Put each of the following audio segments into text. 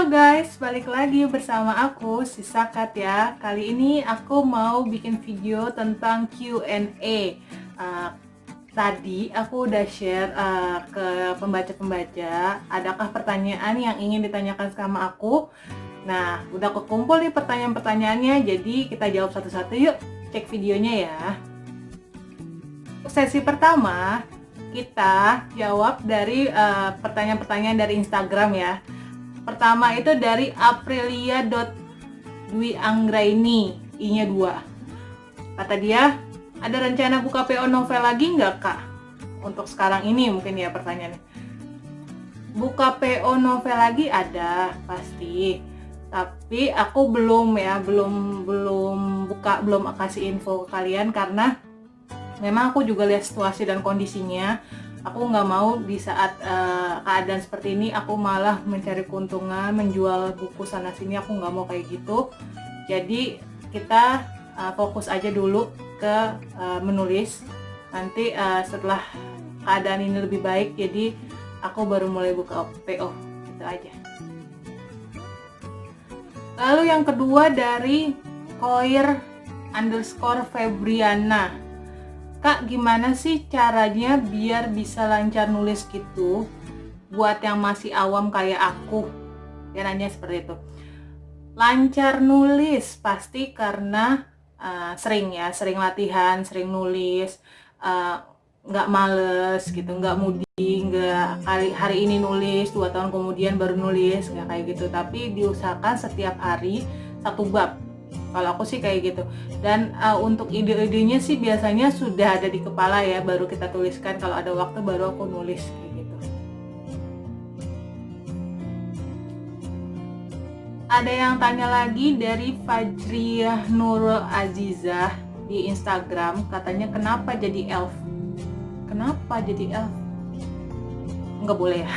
Guys, balik lagi bersama aku, si Sakat ya. Kali ini aku mau bikin video tentang Q&A. Tadi aku udah share ke pembaca-pembaca, adakah pertanyaan yang ingin ditanyakan sama aku? Nah, udah kekumpul nih pertanyaan-pertanyaannya, jadi kita jawab satu-satu yuk. Cek videonya ya. Sesi pertama, kita jawab dari pertanyaan-pertanyaan dari Instagram ya. Pertama itu dari Aprilia.Dwi-Anggraini, I-nya 2. Kata dia, ada rencana buka PO novel lagi nggak kak? Untuk sekarang ini mungkin ya pertanyaannya. Buka PO novel lagi ada, pasti. Tapi aku belum buka, belum kasih info ke kalian karena memang aku juga lihat situasi dan kondisinya. Aku nggak mau di saat keadaan seperti ini aku malah mencari keuntungan, menjual buku sana sini. Aku nggak mau kayak gitu. Jadi kita fokus aja dulu ke menulis. Nanti setelah keadaan ini lebih baik, jadi aku baru mulai buka PO. Gitu aja. Lalu yang kedua dari Koir_Febriana. Kak, gimana sih caranya biar bisa lancar nulis gitu? Buat yang masih awam kayak aku. Dia nanya seperti itu. Lancar nulis pasti karena sering latihan, sering nulis, nggak males gitu, nggak mudi, nggak hari ini nulis, 2 tahun kemudian baru nulis, nggak kayak gitu. Tapi diusahakan setiap hari 1 bab. Kalau aku sih kayak gitu. Dan untuk ide-idenya sih biasanya sudah ada di kepala ya, baru kita tuliskan. Kalau ada waktu baru aku nulis kayak gitu. Ada yang tanya lagi dari Fajriah Nurul Azizah di Instagram, katanya kenapa jadi elf? Kenapa jadi elf? Nggak boleh ya.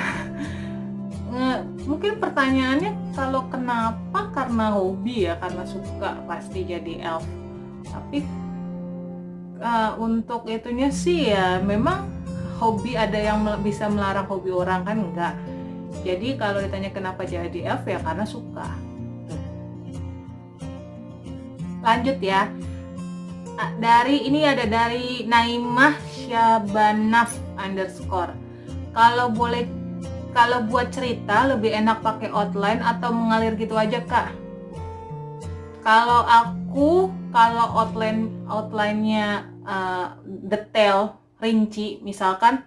Mungkin pertanyaannya kalau kenapa, karena hobi ya, karena suka pasti jadi elf. Tapi untuk itunya sih ya memang hobi, ada yang bisa melarang hobi orang kan, enggak. Jadi kalau ditanya kenapa jadi elf ya karena suka. Lanjut ya. Ini ada dari Naimah Syabanaf _. Kalau buat cerita lebih enak pakai outline atau mengalir gitu aja kak? Kalau aku, kalau outline-nya detail, rinci, misalkan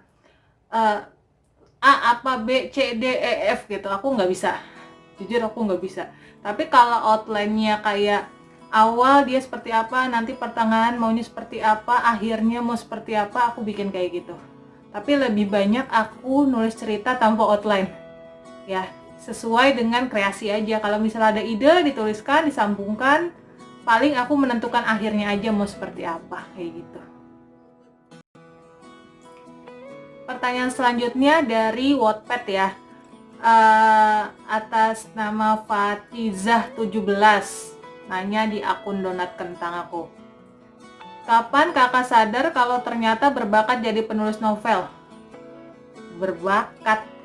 A apa B C D E F gitu, aku nggak bisa. Jujur aku nggak bisa. Tapi kalau outline-nya kayak awal dia seperti apa, nanti pertengahan maunya seperti apa, akhirnya mau seperti apa, aku bikin kayak gitu. Tapi lebih banyak aku nulis cerita tanpa outline ya, sesuai dengan kreasi aja. Kalau misalnya ada ide, dituliskan, disambungkan. Paling aku menentukan akhirnya aja mau seperti apa, kayak gitu. Pertanyaan selanjutnya dari Wattpad ya, atas nama Fatizah 17, nanya di akun Donat Kentang aku. Kapan kakak sadar kalau ternyata berbakat jadi penulis novel?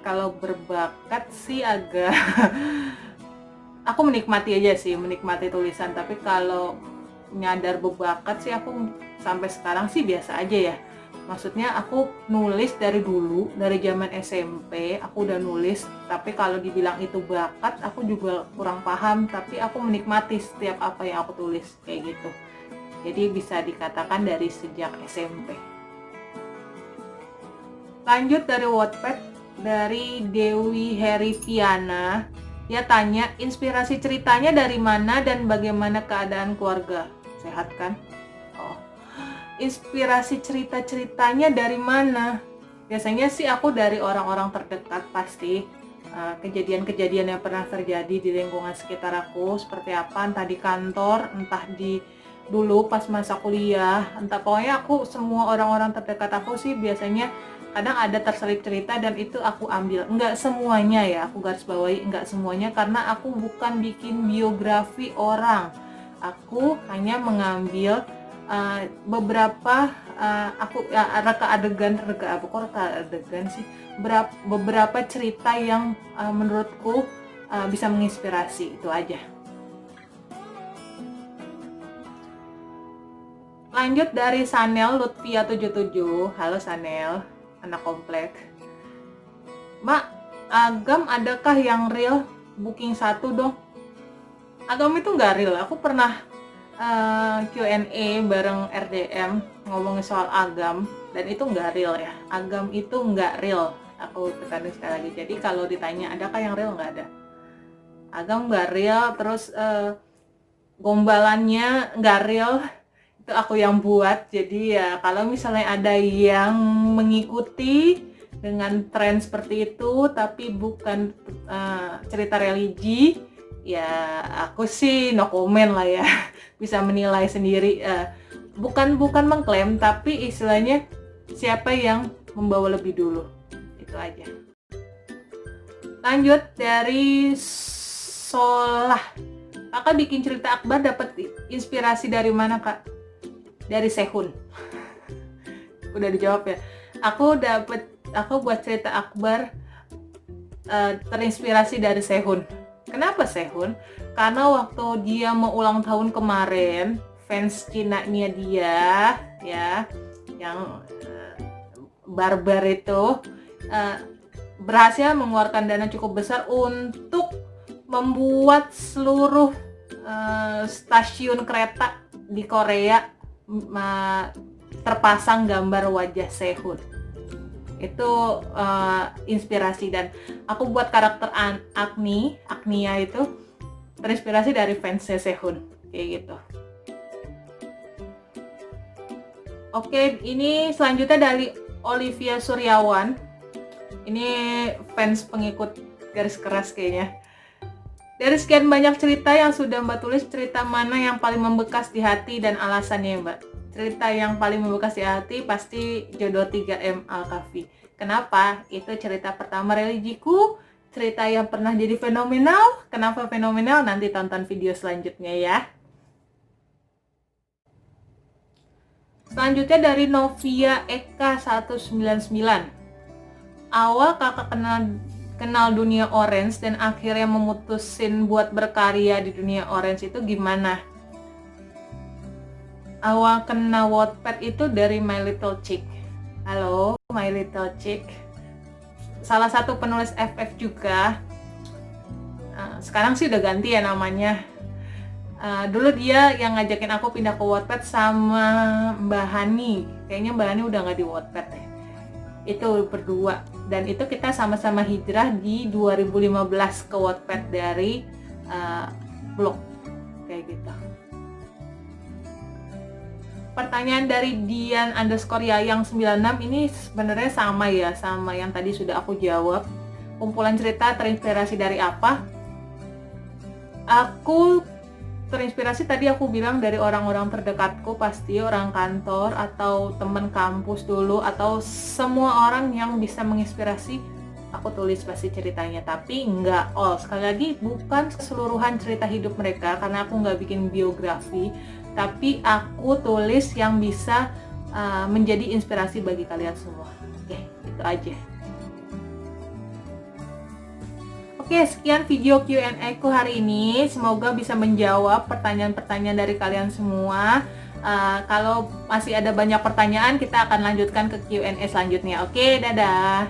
Kalau berbakat sih agak aku menikmati aja sih, menikmati tulisan. Tapi kalau nyadar berbakat sih aku sampai sekarang sih biasa aja ya. Maksudnya aku nulis dari dulu, dari zaman SMP aku udah nulis. Tapi kalau dibilang itu bakat, aku juga kurang paham. Tapi aku menikmati setiap apa yang aku tulis, kayak gitu. Jadi bisa dikatakan dari sejak SMP. Lanjut dari Wattpad, dari Dewi Herifiana. Dia tanya, inspirasi ceritanya dari mana dan bagaimana keadaan keluarga? Sehat kan? Oh, inspirasi cerita-ceritanya dari mana? Biasanya sih aku dari orang-orang terdekat pasti. Kejadian-kejadian yang pernah terjadi di lingkungan sekitar aku, seperti apa, entah di kantor, entah di dulu pas masa kuliah, entah, pokoknya aku, semua orang-orang terdekat aku sih biasanya kadang ada terselip cerita dan itu aku ambil. Enggak semuanya ya, aku garis bawahi, enggak semuanya, karena aku bukan bikin biografi orang. Aku hanya mengambil beberapa reka adegan sih, beberapa cerita yang menurutku bisa menginspirasi. Itu aja. Lanjut dari Sanel Lutfia 77. Halo Sanel, anak komplek. Mbak, Agam adakah yang real? Booking 1 dong. Agam itu nggak real. Aku pernah Q&A bareng RDM ngomongin soal Agam, dan itu nggak real ya. Agam itu nggak real. Aku tekanin sekali lagi. Jadi kalau ditanya adakah yang real, nggak ada. Agam nggak real. Terus gombalannya nggak real. Itu aku yang buat. Jadi ya kalau misalnya ada yang mengikuti dengan tren seperti itu tapi bukan cerita religi, ya aku sih no comment lah ya. Bisa menilai sendiri. Bukan mengklaim, tapi istilahnya siapa yang membawa lebih dulu. Itu aja. Lanjut dari Solah. Kakak bikin cerita akbar dapat inspirasi dari mana, Kak? Dari Sehun. Udah dijawab ya. Aku buat cerita akbar terinspirasi dari Sehun. Kenapa Sehun? Karena waktu dia mau ulang tahun kemarin, fans Cina-nya dia ya, yang barbar itu berhasil mengeluarkan dana cukup besar untuk membuat seluruh stasiun kereta di Korea terpasang gambar wajah Sehun. Itu inspirasi, dan aku buat karakter Agnia itu terinspirasi dari fans Sehun kayak gitu. Oke, ini selanjutnya dari Olivia Suryawan. Ini fans pengikut garis keras kayaknya. Dari sekian banyak cerita yang sudah Mbak tulis, cerita mana yang paling membekas di hati dan alasannya, Mbak? Cerita yang paling membekas di hati pasti Jodoh 3M Al-Kahfi. Kenapa? Itu cerita pertama religiku, cerita yang pernah jadi fenomenal. Kenapa fenomenal? Nanti tonton video selanjutnya ya. Selanjutnya dari Novia Eka 199. Awal kakak kenal dunia Orange dan akhirnya memutusin buat berkarya di dunia Orange itu gimana? Awal kenal Wattpad itu dari My Little Chick. Halo, My Little Chick. Salah satu penulis FF juga. Sekarang sih udah ganti ya namanya. Dulu dia yang ngajakin aku pindah ke Wattpad sama Mbak Hani. Kayaknya Mbak Hani udah nggak di Wattpad deh. Itu berdua, dan itu kita sama-sama hijrah di 2015 ke Wattpad dari blog kayak gitu. Pertanyaan dari Dian_Yayang 96 ini sebenarnya sama ya, sama yang tadi sudah aku jawab. Kumpulan cerita terinspirasi dari apa? Aku terinspirasi tadi aku bilang dari orang-orang terdekatku, pasti orang kantor atau teman kampus dulu, atau semua orang yang bisa menginspirasi aku tulis pasti ceritanya. Tapi enggak all, sekali lagi bukan keseluruhan cerita hidup mereka karena aku nggak bikin biografi, tapi aku tulis yang bisa menjadi inspirasi bagi kalian semua. Oke, itu aja. Oke, sekian video Q&A ku hari ini. Semoga bisa menjawab pertanyaan-pertanyaan dari kalian semua. Kalau masih ada banyak pertanyaan, kita akan lanjutkan ke Q&A selanjutnya. Oke, dadah.